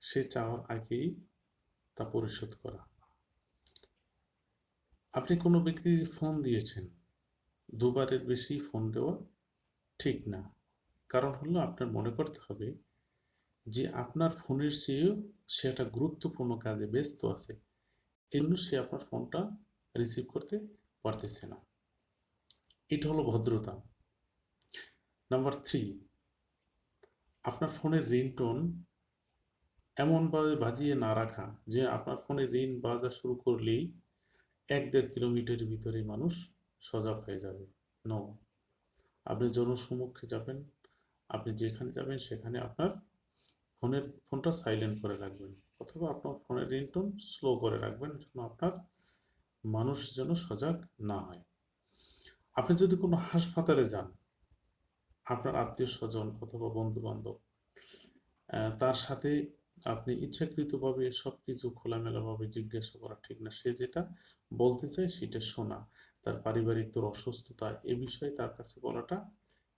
সে চাওয়ার আগেই তা পরিশোধ করা। আপনি কোনো ব্যক্তিকে ফোন দিয়েছেন, দুবারের বেশি ফোন দেওয়া ঠিক না। কারণ হলো আপনার মনে করতে হবে যে আপনার ফোনের চেয়েও সে একটা গুরুত্বপূর্ণ কাজে ব্যস্ত আছে, এই জন্য সে আপনার ফোনটা রিসিভ করতে পারতেছে না। এটা হলো ভদ্রতা। নাম্বার 3, আপনার ফোনের রিংটোন এমনভাবে বাজিয়ে না রাখা যে আপনার ফোনে রিং বাজা শুরু করলেই 1-1.5 কিলোমিটারের ভিতরে মানুষ সজাগ হয়ে যাবে। নো, আপনি জনসম্মুখে যাবেন, আপনি যেখানে যাবেন সেখানে আপনার ফোনটা সাইলেন্ট করে রাখবেন, অথবা আপনার ফোনের রিংটোন স্লো করে রাখবেন, যেন আপনার মানুষ যেন সজাগ না হয়। আপনি যদি কোনো হাসপাতালে যান, আপনার আত্মীয় স্বজন অথবা বন্ধু বান্ধব, তার সাথে আপনি ইচ্ছাকৃতভাবে সব কিছু খোলামেলাভাবে জিজ্ঞাসা করা ঠিক না। সে যেটা বলতে চায় সেটা শোনা, তার পারিবারিক তোর অসুস্থতা এ বিষয়ে তার কাছে বলাটা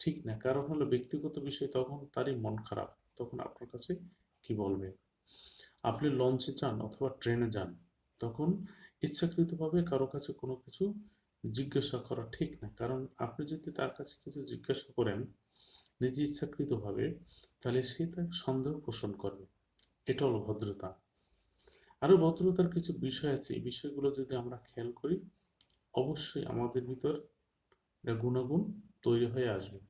ঠিক না। কারণ হলো ব্যক্তিগত বিষয়, তখন তারই মন খারাপ, তখন আপনার কাছে কি বলবে। আপনি লঞ্চে যান অথবা ট্রেনে যান, তখন ইচ্ছাকৃতভাবে কারো কাছে কোনো কিছু জিজ্ঞাসা করা ঠিক না। কারণ আপনি যদি তার কাছে কিছু জিজ্ঞাসা করেন নিজে ইচ্ছাকৃতভাবে, তাহলে সে তাকে সন্দেহ পোষণ করবে। এটা হলো ভদ্রতা। আরও ভদ্রতার কিছু বিষয় আছে, এই বিষয়গুলো যদি আমরা খেয়াল করি, অবশ্যই আমাদের ভিতর গুণাগুণ তৈরি হয়ে আসবে।